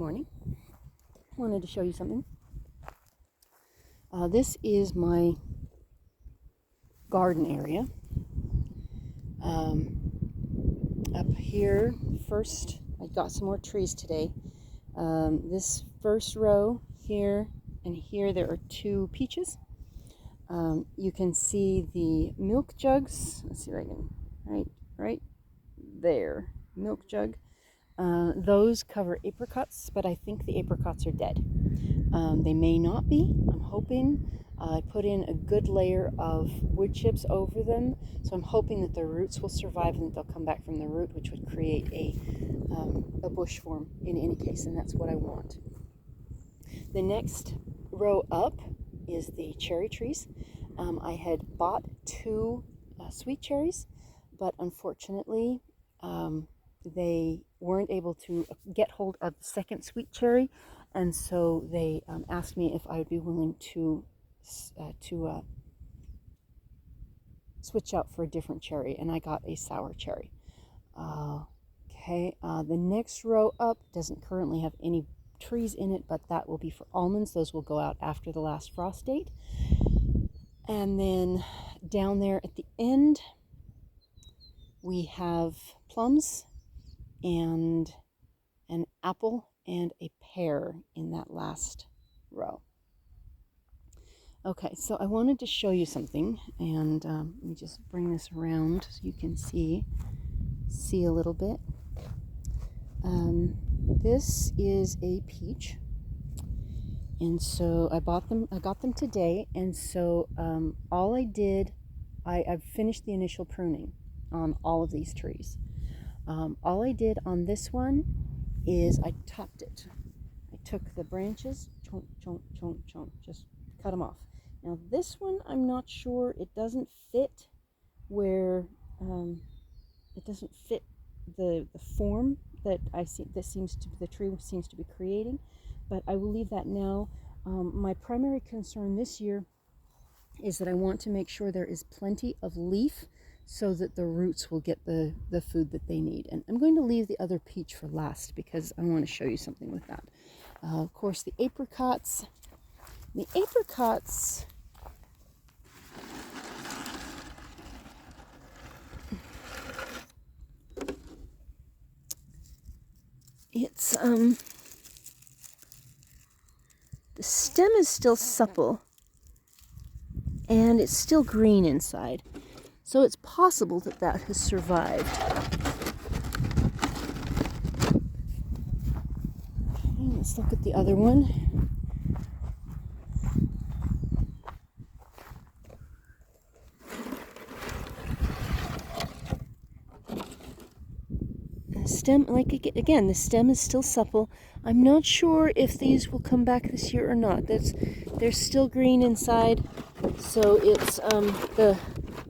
morning. Wanted to show you something. This is my garden area. Up here, first, I got some more trees today. This first row here and here, there are 2 peaches. You can see the milk jugs. Let's see if I can, right there, milk jug. Those cover apricots, but I think the apricots are dead. They may not be. I'm hoping. I put in a good layer of wood chips over them, so I'm hoping that the roots will survive and that they'll come back from the root, which would create a bush form in any case, and that's what I want. The next row up is the cherry trees. I had bought 2 sweet cherries, but unfortunately they weren't able to get hold of the second sweet cherry, and so they asked me if I would be willing to switch out for a different cherry, and I got a sour cherry. The next row up doesn't currently have any trees in it, but that will be for almonds. Those will go out after the last frost date. And then down there at the end, we have plums and an apple and a pear in that last row. Okay, so I wanted to show you something, and let me just bring this around so you can see a little bit. This is a peach, and so I got them today, and so all I did, I've finished the initial pruning on all of these trees. All I did on this one is I topped it. I took the branches, chonk, chonk, chonk, chonk, just cut them off. Now this one, I'm not sure, it doesn't fit where, it doesn't fit the form that I see, the tree seems to be creating, but I will leave that now. My primary concern this year is that I want to make sure there is plenty of leaf so that the roots will get the food that they need. And I'm going to leave the other peach for last because I want to show you something with that. Of course, the apricots. It's the stem is still supple and it's still green inside, so it's possible that has survived. Okay, let's look at the other one. Stem, again, the stem is still supple. I'm not sure if these will come back this year or not. They're still green inside, so it's the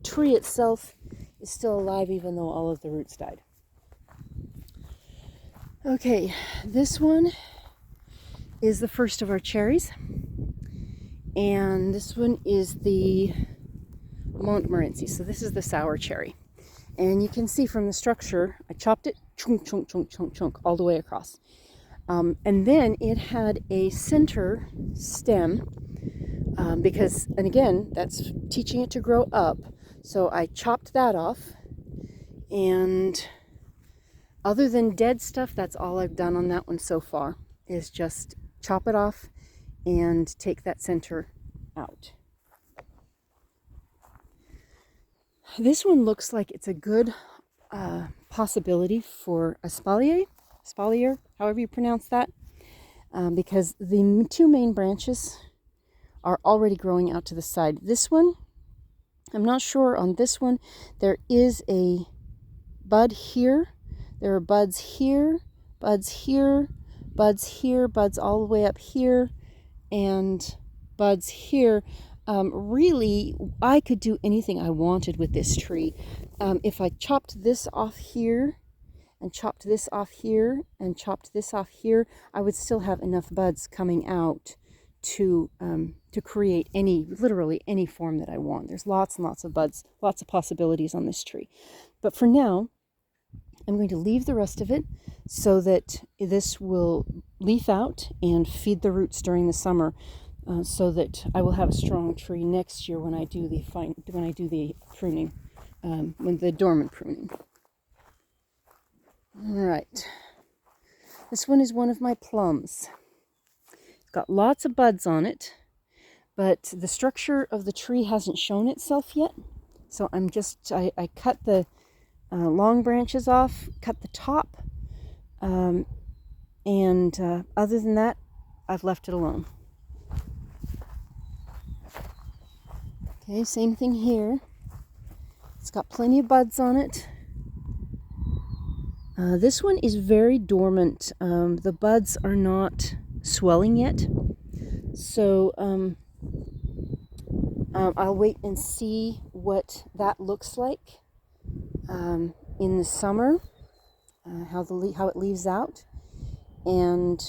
tree itself is still alive even though all of the roots died. Okay, this one is the first of our cherries, and this one is the Montmorency. So this is the sour cherry. And you can see from the structure, I chopped it chunk, chunk, chunk, chunk, chunk, all the way across. And then it had a center stem because, and again, that's teaching it to grow up. So I chopped that off. And other than dead stuff, that's all I've done on that one so far, is just chop it off and take that center out. This one looks like it's a good possibility for espalier, however you pronounce that, because the 2 main branches are already growing out to the side. This one, I'm not sure on this one. There is a bud here. There are buds here, buds here, buds here, buds all the way up here, and buds here. Really, I could do anything I wanted with this tree. If I chopped this off here and chopped this off here and chopped this off here, I would still have enough buds coming out to create literally any form that I want. There's lots and lots of buds, lots of possibilities on this tree. But for now, I'm going to leave the rest of it so that this will leaf out and feed the roots during the summer, so that I will have a strong tree next year when I do the pruning, when the dormant pruning. All right, this one is one of my plums. It's got lots of buds on it, but the structure of the tree hasn't shown itself yet. So I cut the long branches off, cut the top, and other than that, I've left it alone. Okay, same thing here. It's got plenty of buds on it. This one is very dormant. The buds are not swelling yet. So I'll wait and see what that looks like in the summer, how it leaves out, and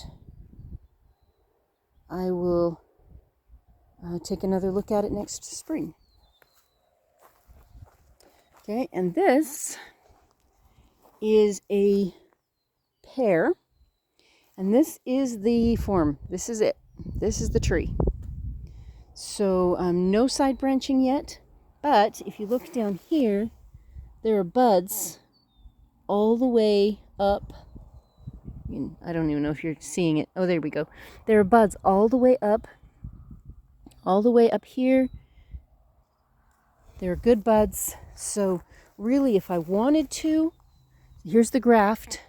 I will take another look at it next spring. Okay, and this is a pear, and this is the form. This is it. This is the tree. So no side branching yet, but if you look down here, there are buds all the way up. I don't even know if you're seeing it. Oh, there we go. There are buds all the way up here. They're good buds. So really, if I wanted to, here's the graft.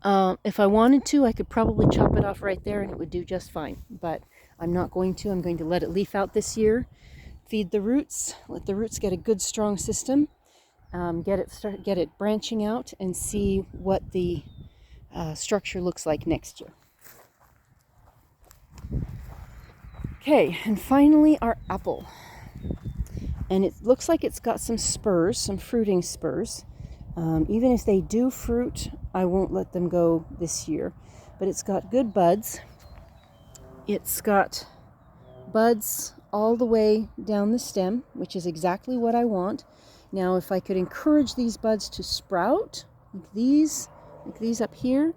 If I wanted to, I could probably chop it off right there and it would do just fine. But I'm not going to. I'm going to let it leaf out this year, feed the roots, let the roots get a good strong system, get it branching out, and see what the structure looks like next year. Okay, and finally our apple. And it looks like it's got some spurs, some fruiting spurs. Even if they do fruit, I won't let them go this year. But it's got good buds. It's got buds all the way down the stem, which is exactly what I want. Now, if I could encourage these buds to sprout, like these up here,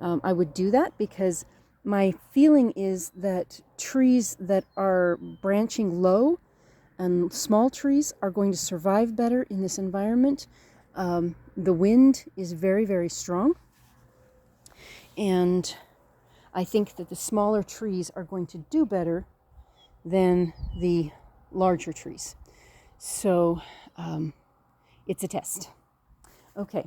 I would do that, because my feeling is that trees that are branching low and small trees are going to survive better in this environment. The wind is very, very strong, and I think that the smaller trees are going to do better than the larger trees. So it's a test. Okay,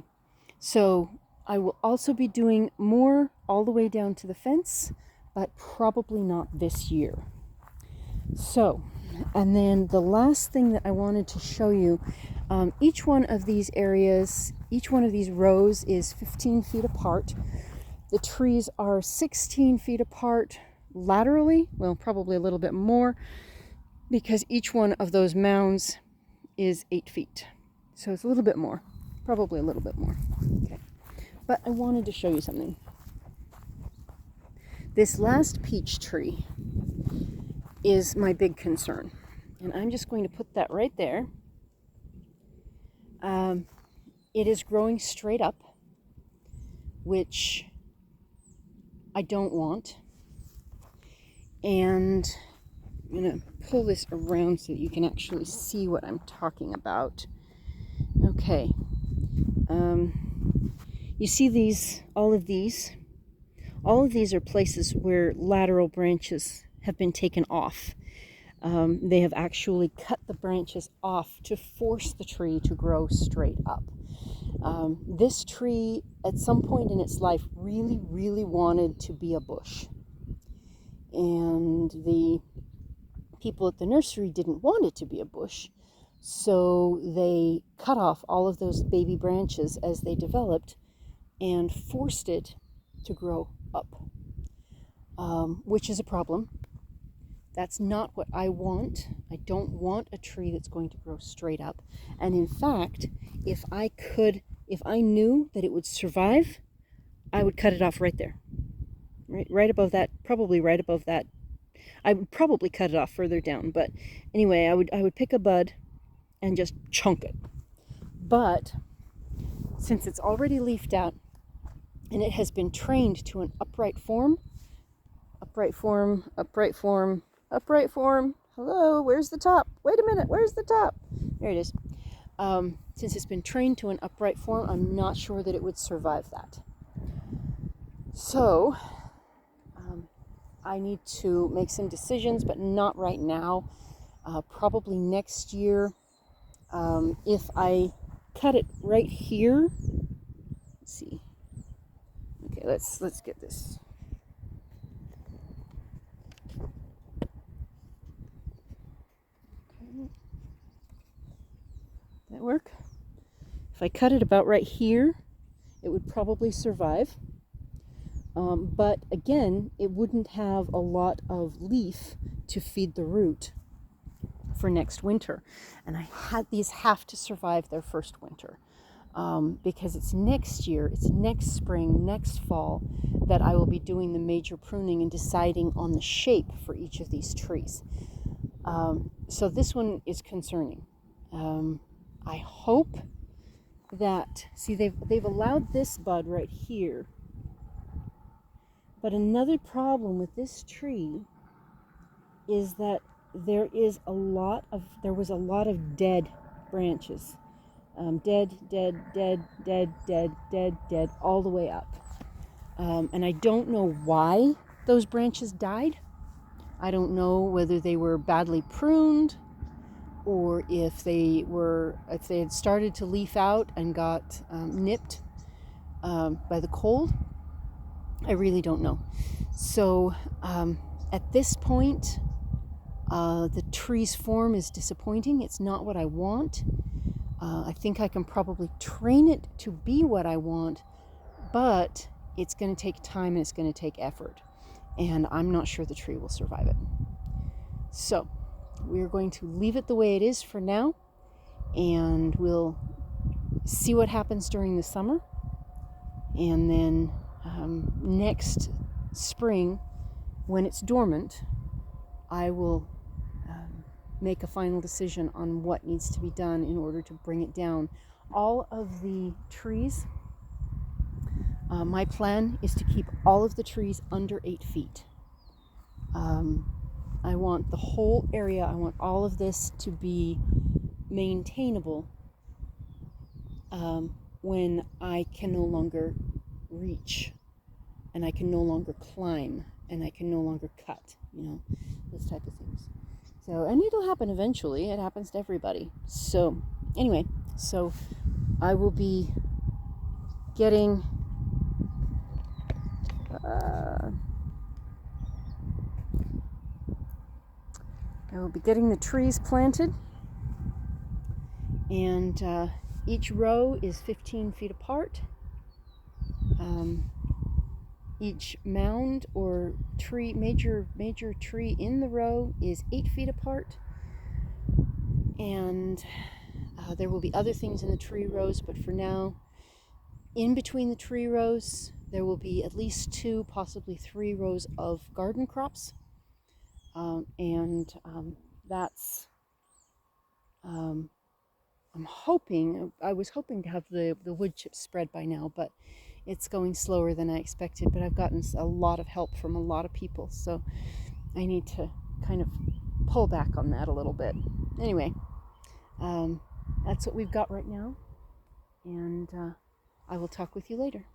so I will also be doing more all the way down to the fence, but probably not this year. So, and then the last thing that I wanted to show you, each one of these areas, each one of these rows is 15 feet apart. The trees are 16 feet apart laterally, well, probably a little bit more, because each one of those mounds is 8 feet. So it's a little bit more, probably a little bit more. Okay. But I wanted to show you something. This last peach tree is my big concern. And I'm just going to put that right there. It is growing straight up, which I don't want. And I'm going to pull this around so that you can actually see what I'm talking about. Okay. You see these, all of these are places where lateral branches have been taken off. They have actually cut the branches off to force the tree to grow straight up. This tree, at some point in its life, really, really wanted to be a bush. And the people at the nursery didn't want it to be a bush, so they cut off all of those baby branches as they developed and forced it to grow up, which is a problem. That's not what I want. I don't want a tree that's going to grow straight up. And in fact, if I knew that it would survive, I would cut it off right there. Right above that, probably right above that. I would probably cut it off further down, but anyway, I would pick a bud and just chunk it. But since it's already leafed out and it has been trained to an upright form, upright form, upright form, upright form. Hello, where's the top? Wait a minute, where's the top? There it is. Since it's been trained to an upright form, I'm not sure that it would survive that. So I need to make some decisions, but not right now. Probably next year. If I cut it right here, let's see. Okay, let's get this. Okay. That work? If I cut it about right here, it would probably survive. But again, it wouldn't have a lot of leaf to feed the root for next winter. And these have to survive their first winter. Because it's next year, it's next spring, next fall that I will be doing the major pruning and deciding on the shape for each of these trees. So this one is concerning. I hope that, see, they've allowed this bud right here. But another problem with this tree is that there was a lot of dead branches. Dead, all the way up. And I don't know why those branches died. I don't know whether they were badly pruned or if they had started to leaf out and got nipped by the cold. I really don't know. So at this point, the tree's form is disappointing. It's not what I want. I think I can probably train it to be what I want, but it's going to take time and it's going to take effort. And I'm not sure the tree will survive it. So we're going to leave it the way it is for now, and we'll see what happens during the summer. And then next spring, when it's dormant, I will make a final decision on what needs to be done in order to bring it down. All of the trees, my plan is to keep all of the trees under 8 feet. I want the whole area, I want all of this to be maintainable when I can no longer reach, and I can no longer climb, and I can no longer cut, those type of things. So, and it'll happen eventually. It happens to everybody. So, anyway, I will be getting the trees planted, and each row is 15 feet apart. Each mound or tree, major tree in the row is 8 feet apart. And there will be other things in the tree rows, but for now, in between the tree rows, there will be at least 2, possibly 3 rows of garden crops. That's, I was hoping to have the wood chips spread by now, but it's going slower than I expected. But I've gotten a lot of help from a lot of people, so I need to kind of pull back on that a little bit. Anyway, that's what we've got right now, and I will talk with you later.